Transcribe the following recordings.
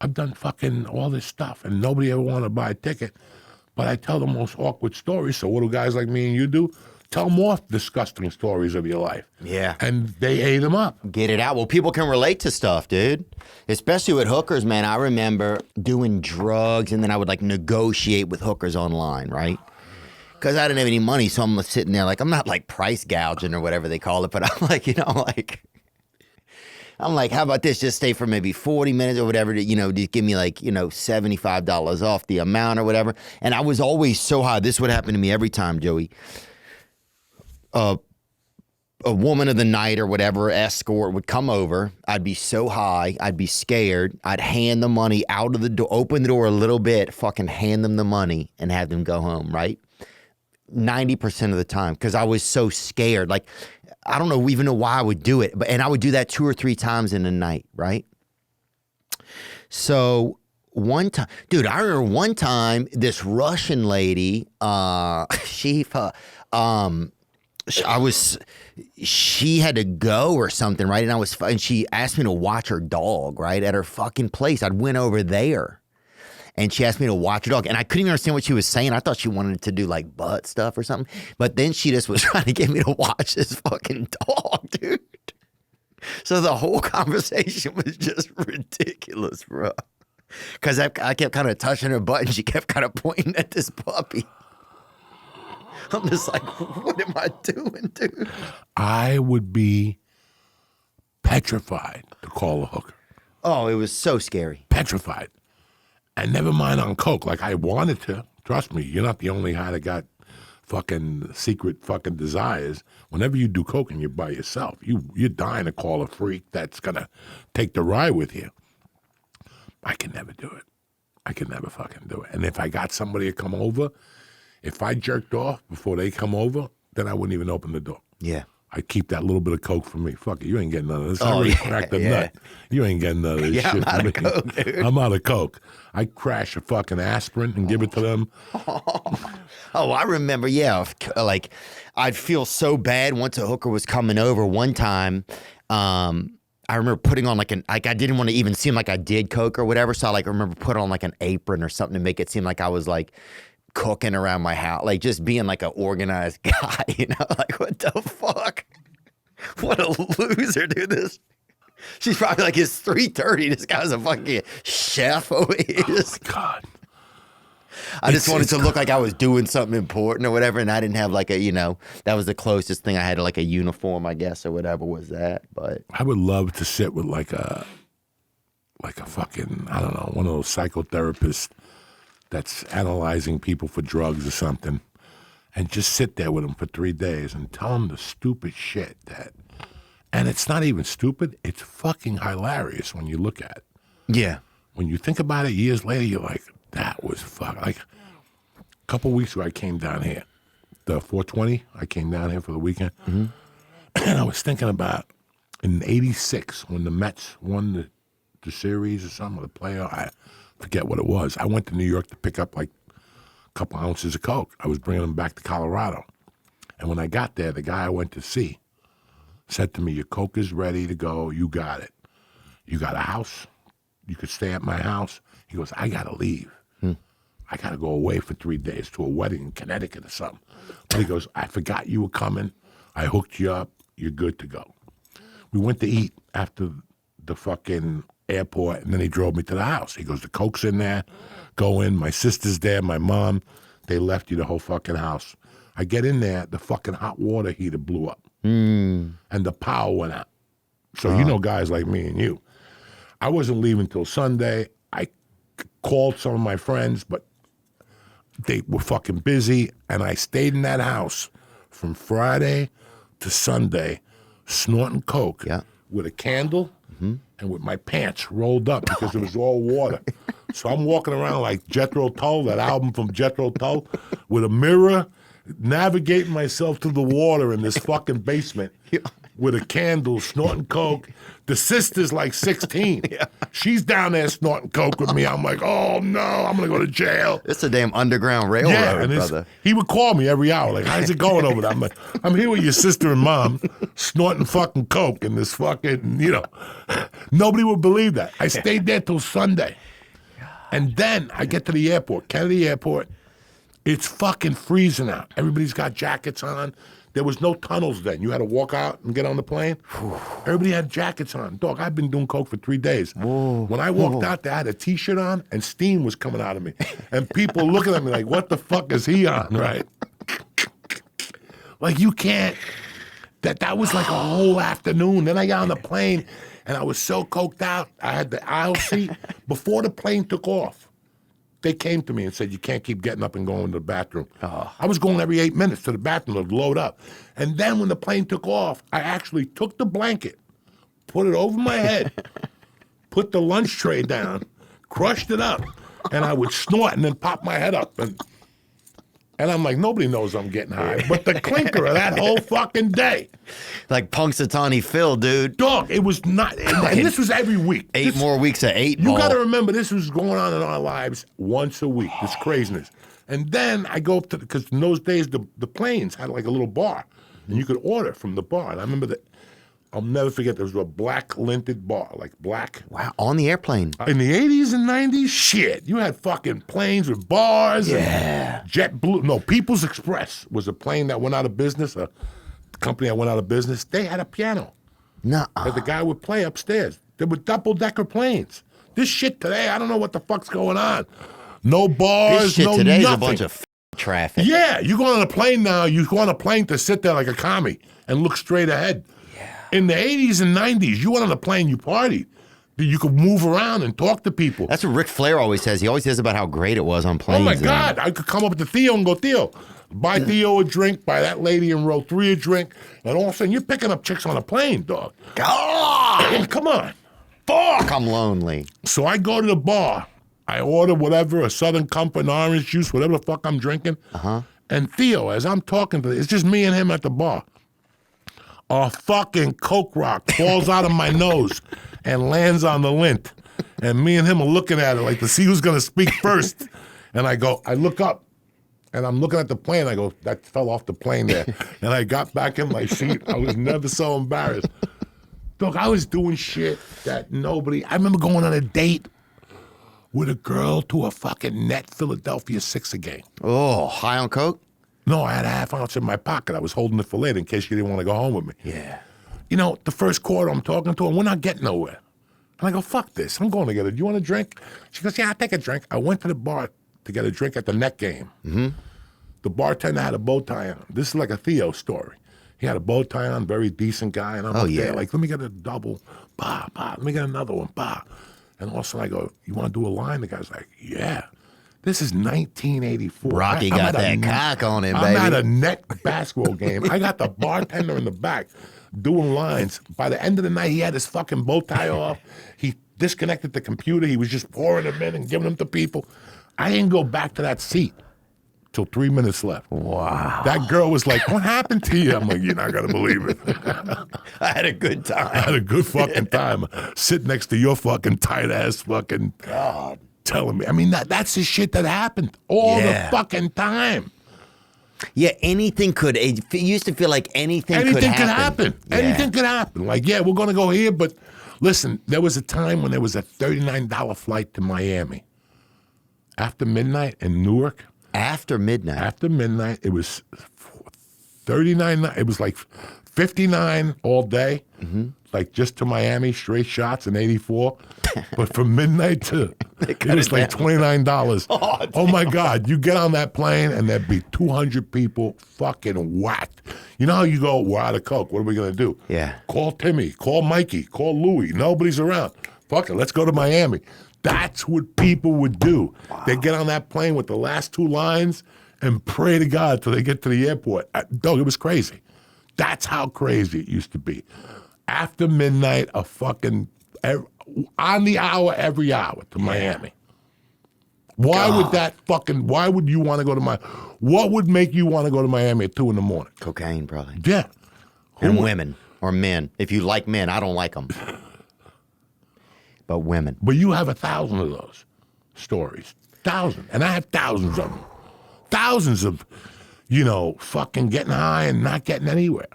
I've done fucking all this stuff, and nobody ever wanted to buy a ticket. But I tell the most awkward stories. So what do guys like me and you do? Tell more disgusting stories of your life. Yeah. And they ate them up. Get it out. Well, people can relate to stuff, dude. Especially with hookers, man. I remember doing drugs, and then I would like negotiate with hookers online, right? Because I didn't have any money, so I'm sitting there like, I'm not like price gouging or whatever they call it, but I'm like, I'm like, how about this? Just stay for maybe 40 minutes or whatever to, just give me like, $75 off the amount or whatever. And I was always so high. This would happen to me every time, Joey. A woman of the night or whatever, escort would come over. I'd be so high. I'd be scared. I'd hand the money out of the door, open the door a little bit, fucking hand them the money and have them go home, right? 90% of the time, because I was so scared. Like, I don't even know why I would do it, and I would do that 2 or 3 times in a night, right? So one time, dude, I remember one time this Russian lady, she had to go or something, right? And she asked me to watch her dog, right, at her fucking place. I'd went over there. And she asked me to watch her dog. And I couldn't even understand what she was saying. I thought she wanted to do like butt stuff or something. But then she just was trying to get me to watch this fucking dog, dude. So the whole conversation was just ridiculous, bro. Because I kept kind of touching her butt and she kept kind of pointing at this puppy. I'm just like, what am I doing, dude? I would be petrified to call a hooker. Oh, it was so scary. Petrified. And never mind on coke. Like, I wanted to. Trust me, you're not the only guy that got fucking secret fucking desires. Whenever you do coke and you're by yourself, you're dying to call a freak that's going to take the ride with you. I can never do it. I can never fucking do it. And if I got somebody to come over, if I jerked off before they come over, then I wouldn't even open the door. Yeah. I keep that little bit of coke for me. Fuck it, you ain't getting none of this. I already cracked the nut. You ain't getting none of this shit. I'm out of coke, dude. I'm out of coke. I crash a fucking aspirin and give it to them. Oh, I remember, yeah. Like, I'd feel so bad once a hooker was coming over one time. I remember putting on I didn't want to even seem like I did coke or whatever. So I remember putting on like an apron or something to make it seem like I was like cooking around my house, like just being like an organized guy, like what the fuck? What a loser, dude. She's probably like, it's 3:30. This guy's a fucking chef over here. Oh my God. I just wanted to look like I was doing something important or whatever, and I didn't have like that was the closest thing I had to like a uniform, I guess, or whatever was that. But I would love to sit with like a fucking, I don't know, one of those psychotherapists that's analyzing people for drugs or something, and just sit there with them for 3 days and tell them the stupid shit and it's not even stupid, it's fucking hilarious when you look at it. Yeah. When you think about it years later, you're like, that was like a couple weeks ago I came down here, the 420, I came down here for the weekend, and I was thinking about in '86 when the Mets won the series or something, the playoff, I forget what it was. I went to New York to pick up like a couple ounces of coke. I was bringing them back to Colorado. And when I got there, the guy I went to see said to me, your coke is ready to go. You got it. You got a house? You could stay at my house? He goes, I got to leave. I got to go away for 3 days to a wedding in Connecticut or something. But he goes, I forgot you were coming. I hooked you up. You're good to go. We went to eat after the fucking airport, and then he drove me to the house. He goes, the coke's in there. Go in. My sister's there. My mom. They left you the whole fucking house. I get in there. The fucking hot water heater blew up. And the power went out. So you know guys like me and you. I wasn't leaving till Sunday. I called some of my friends, but they were fucking busy, and I stayed in that house from Friday to Sunday snorting coke with a candle and with my pants rolled up because it was all water. So I'm walking around like Jethro Tull, that album from Jethro Tull, with a mirror, navigating myself through the water in this fucking basement with a candle, snorting coke. The sister's like 16. She's down there snorting coke with me. I'm like, oh no, I'm gonna go to jail. It's a damn underground railroad, brother. He would call me every hour, like, how's it going over there? I'm like, I'm here with your sister and mom snorting fucking coke in this fucking, Nobody would believe that. I stayed there till Sunday. And then I get to the airport, Kennedy Airport. It's fucking freezing out. Everybody's got jackets on. There was no tunnels then. You had to walk out and get on the plane. Everybody had jackets on. Dog, I've been doing coke for 3 days. Whoa. When I walked out there, I had a T-shirt on and steam was coming out of me. And people looking at me like, what the fuck is he on, right? Like, you can't. That was like a whole afternoon. Then I got on the plane, and I was so coked out. I had the aisle seat. Before the plane took off, they came to me and said, you can't keep getting up and going to the bathroom. Oh. I was going every 8 minutes to the bathroom to load up. And then when the plane took off, I actually took the blanket, put it over my head, put the lunch tray down, crushed it up, and I would snort and then pop my head up. And I'm like, nobody knows I'm getting high. But the clinker of that whole fucking day. Like Punxsutawney Phil, dude. Dog, it was not, and this was every week. Eight more weeks of 8 You ball. got to remember, this was going on in our lives once a week, this craziness. And then I go up to, because in those days, the planes had like a little bar, and you could order from the bar. And I remember that, I'll never forget, there was a black linted bar, like black. Wow, on the airplane. In the 80s and 90s, shit, you had fucking planes with bars. Yeah. And JetBlue, no, People's Express was a plane that went out of business, a company that went out of business. They had a piano Nuh-uh. that the guy would play upstairs. They were double-decker planes. This shit today, I don't know what the fuck's going on. No bars, This shit no today's nothing. a bunch of traffic. Yeah, you go on a plane now, you go on a plane to sit there like a commie and look straight ahead. In the 80s and 90s, you went on a plane, you partied. You could move around and talk to people. That's what Ric Flair always says. He always says about how great it was on planes. Oh, my God. I could come up to Theo and go, Theo, buy Theo a drink, buy that lady in row 3 a drink, and all of a sudden you're picking up chicks on a plane, dog. God, Come on. Fuck. I'm lonely. So I go to the bar. I order whatever, a Southern Comfort, an orange juice, whatever the fuck I'm drinking. And Theo, as I'm talking to, it's just me and him at the bar. A fucking Coke rock falls out of my nose and lands on the lint. And me and him are looking at it like to see who's going to speak first. And I look up, and I'm looking at the plane. I go, that fell off the plane there. And I got back in my seat. I was never so embarrassed. Look, I was doing shit that nobody, I remember going on a date with a girl to a fucking Net Philadelphia Sixer game. Oh, high on coke? No, I had a half ounce in my pocket. I was holding it for later in case she didn't want to go home with me. Yeah. You know, the first quarter I'm talking to her, we're not getting nowhere. And I go, fuck this, I'm going to get it. Do you want a drink? She goes, yeah, I'll take a drink. I went to the bar to get a drink at the Net game. The bartender had a bow tie on. This is like a Theo story. He had a bow tie on, very decent guy. And I'm up there like, let me get a double, bah, bah, let me get another one, bah. And all of a sudden I go, you want to do a line? The guy's like, yeah. This is 1984. Rocky got that cock on him, I'm baby. at a Net basketball game. I got the bartender in the back doing lines. By the end of the night, he had his fucking bow tie off. He disconnected the computer. He was just pouring them in and giving them to people. I didn't go back to that seat till 3 minutes left. Wow. That girl was like, what happened to you? I'm like, you're not going to believe it. I had a good I time. had a good fucking time. Sit next to your fucking tight-ass fucking... God. Telling me. I mean, that's the shit that happened all the fucking time. Yeah, anything could. It used to feel like anything could happen. Yeah. Anything could happen. Like, yeah, we're going to go here, but listen, there was a time when there was a $39 flight to Miami. After midnight in Newark. After midnight. After midnight, it was 39. It was like 59 all day. Like just to Miami, straight shots in 84. But from midnight to, it was like $29. Oh my God, you get on that plane and there'd be 200 people fucking whacked. You know how you go, we're out of coke, what are we gonna do? Yeah. Call Timmy, call Mikey, call Louie, nobody's around. Fuck it, let's go to Miami. That's what people would do. They get on that plane with the last 2 lines and pray to God till they get to the airport. Dog, it was crazy. That's how crazy it used to be. After midnight, a fucking, on the hour, every hour to Miami. Why would you want to go to Miami? What would make you want to go to Miami at 2 in the morning? Cocaine, probably. Yeah. And women. Or men. If you like men, I don't like them. But women. But you have 1,000 of those stories. 1,000. And I have thousands of them. Thousands of, fucking getting high and not getting anywhere.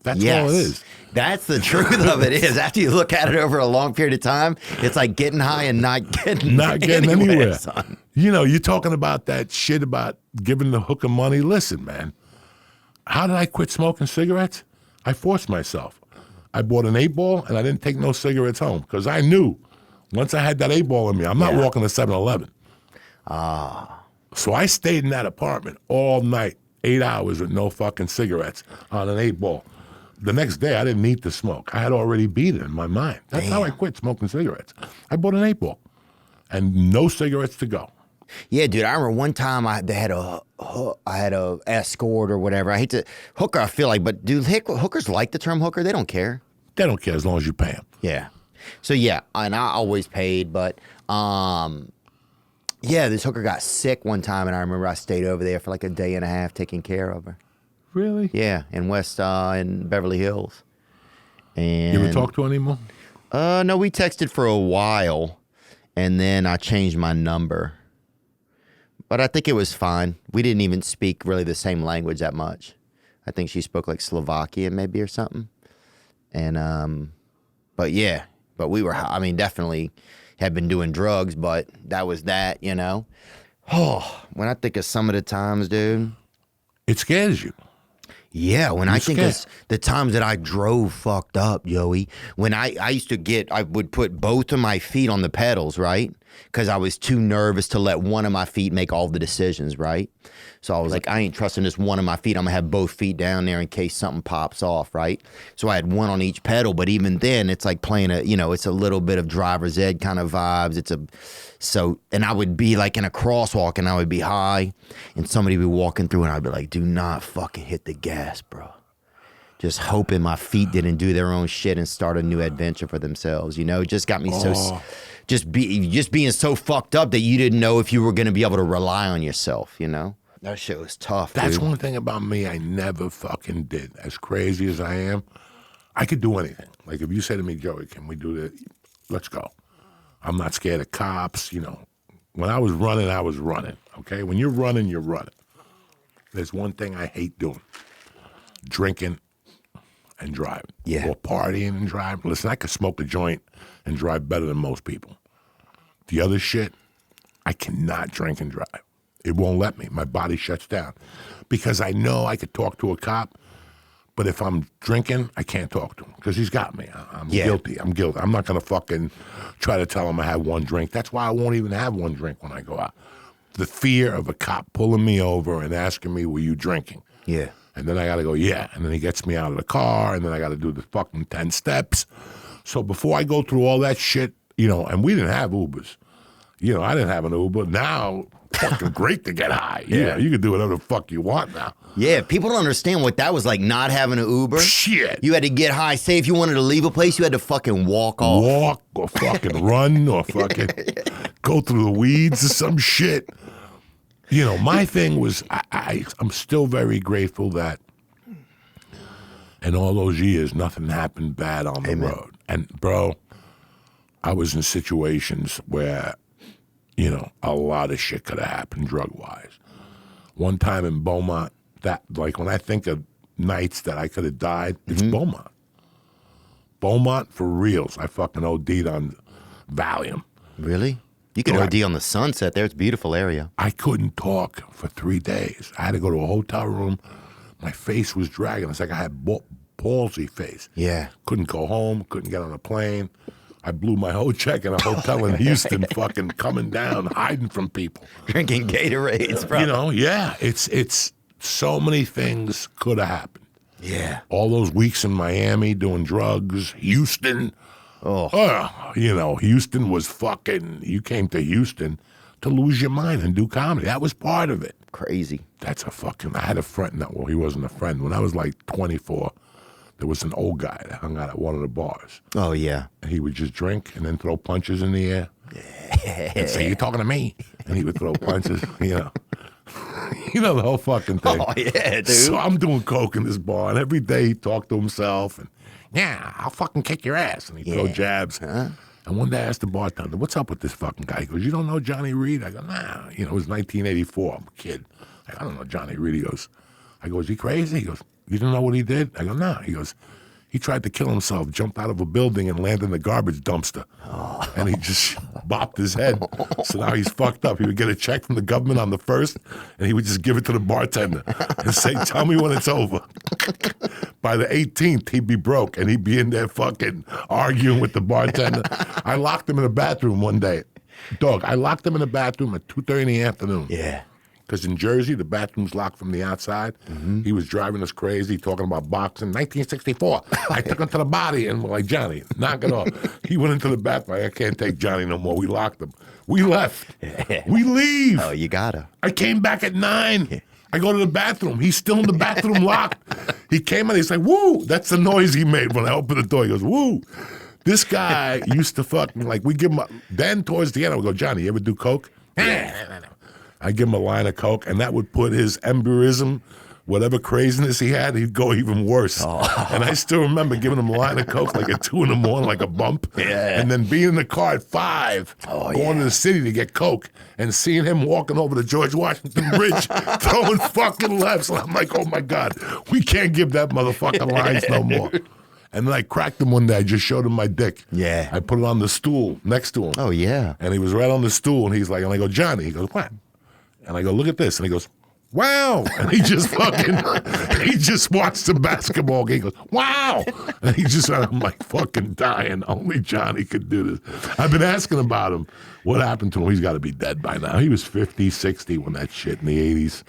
That's all it is. That's the truth of it is. After you look at it over a long period of time, it's like getting high and not getting anywhere. Son. You know, you're talking about that shit about giving the hooker money. Listen, man, how did I quit smoking cigarettes? I forced myself. I bought an 8-ball and I didn't take no cigarettes home because I knew once I had that 8-ball in me, I'm not walking to 7-Eleven. So I stayed in that apartment all night, 8 hours with no fucking cigarettes on an 8-ball. The next day, I didn't need to smoke. I had already beat it in my mind. That's how I quit smoking cigarettes. I bought an 8-ball and no cigarettes to go. Yeah, dude. I remember one time I had a escort or whatever. I hate to hooker. I feel like, but dude, hookers like the term hooker. They don't care. They don't care as long as you pay them. Yeah. So yeah, and I always paid, but yeah, this hooker got sick one time, and I remember I stayed over there for like a day and a half taking care of her. Really? Yeah, in in Beverly Hills. And you ever talk to her anymore? No, we texted for a while, and then I changed my number. But I think it was fine. We didn't even speak really the same language that much. I think she spoke like Slovakian maybe or something. And but yeah, but we were, I mean, definitely had been doing drugs, but that was that, you know. Oh, when I think of some of the times, dude. It scares you. Yeah, when I think of the times that I drove fucked up, Joey, when I used to I would put both of my feet on the pedals, right? Because I was too nervous to let one of my feet make all the decisions, right? So I was like, I ain't trusting this one of my feet. I'm going to have both feet down there in case something pops off, right? So I had one on each pedal, but even then, it's like playing it's a little bit of driver's ed kind of vibes. And I would be like in a crosswalk and I would be high and somebody would be walking through and I'd be like, do not fucking hit the gas, bro. Just hoping my feet didn't do their own shit and start a new adventure for themselves. You know, it just got me just being so fucked up that you didn't know if you were going to be able to rely on yourself, you know? That shit was tough, That's dude. one thing about me I never fucking did. As crazy as I am, I could do anything. Like if you say to me, Joey, can we do this? Let's go. I'm not scared of cops, you know. When I was running, okay? When you're running, you're running. There's one thing I hate doing. Drinking and driving. Yeah. Or partying and driving. Listen, I could smoke a joint and drive better than most people. The other shit, I cannot drink and drive. It won't let me. My body shuts down. Because I know I could talk to a cop, but if I'm drinking, I can't talk to him because he's got me. I'm guilty. I'm guilty. I'm not going to fucking try to tell him I had one drink. That's why I won't even have one drink when I go out. The fear of a cop pulling me over and asking me, were you drinking? Yeah. And then I got to go, yeah. And then he gets me out of the car, and then I got to do the fucking 10 steps. So before I go through all that shit, you know, and we didn't have Ubers. You know, I didn't have an Uber. Now, fucking great to get high. Yeah. You know, you can do whatever the fuck you want now. Yeah, people don't understand what that was like, not having an Uber. Shit. You had to get high. Say if you wanted to leave a place, you had to fucking walk off. Walk or fucking run or fucking go through the weeds or some shit. You know, my thing was, I'm still very grateful that in all those years, nothing happened bad on the road. And, bro, I was in situations where, you know, a lot of shit could have happened drug-wise. One time in Beaumont, that, like, when I think of nights that I could have died, it's Beaumont. Beaumont for reals. I fucking OD'd on Valium. Really? You could OD on the Sunset there. It's a beautiful area. I couldn't talk for 3 days. I had to go to a hotel room. My face was dragging. It's like I had palsy face. Yeah. Couldn't go home. Couldn't get on a plane. I blew my whole check in a hotel in Houston, fucking coming down, hiding from people. Drinking Gatorades, bro. You know, yeah. It's so many things could have happened. Yeah. All those weeks in Miami doing drugs, Houston. You know, Houston was fucking, you came to Houston to lose your mind and do comedy. That was part of it. Crazy. That's a fucking, I had a friend, well, he wasn't a friend. When I was like 24, there was an old guy that hung out at one of the bars. Oh, yeah. And he would just drink and then throw punches in the air. And say, you're talking to me. And he would throw punches, you know. You know, the whole fucking thing. Oh, yeah, dude. So I'm doing coke in this bar, and every day he talked to himself, and, yeah, I'll fucking kick your ass. And he'd throw jabs. Huh? And one day I asked the bartender, what's up with this fucking guy? He goes, you don't know Johnny Reid? I go, nah. You know, it was 1984. I'm a kid. I don't know Johnny Reid. He goes, I go, is he crazy? He goes, You don't know what he did? I go, no. He goes, he tried to kill himself, jumped out of a building and landed in the garbage dumpster. And he just bopped his head. So now he's fucked up. He would get a check from the government on the 1st, and he would just give it to the bartender and say, tell me when it's over. By the 18th, he'd be broke, and he'd be in there fucking arguing with the bartender. I locked him in the bathroom one day. Dog, I locked him in the bathroom at 2:30 in the afternoon. Yeah. Because in Jersey, the bathroom's locked from the outside. He was driving us crazy, talking about boxing. 1964, I took him to the body, and we're like, Johnny, knock it off. He went into the bathroom. I can't take Johnny no more. We locked him. We left. We leave. Oh, you gotta. I came back at 9. I go to the bathroom. He's still in the bathroom locked. He came in. He's like, woo. That's the noise he made when I opened the door. He goes, woo. This guy used to fucking, like, we give him, then towards the end, I would go, Johnny, you ever do coke? I give him a line of coke, and that would put his embolism, whatever craziness he had, he'd go even worse. And I still remember giving him a line of coke like at 2 in the morning, like a bump. And then being in the car at 5, going to the city to get coke, and seeing him walking over the George Washington Bridge, throwing fucking lefts. And I'm like, oh my God, we can't give that motherfucker lines no more. And then I cracked him one day. I just showed him my dick. Yeah. I put it on the stool next to him. Oh, yeah. And he was right on the stool, and he's like, and I go, Johnny. He goes, what? And I go, look at this. And he goes, wow. And he just fucking, he just watched the basketball game. He goes, wow. And he just, I'm like fucking dying. Only Johnny could do this. I've been asking about him. What happened to him? He's got to be dead by now. He was 50, 60 when that shit in the 80s.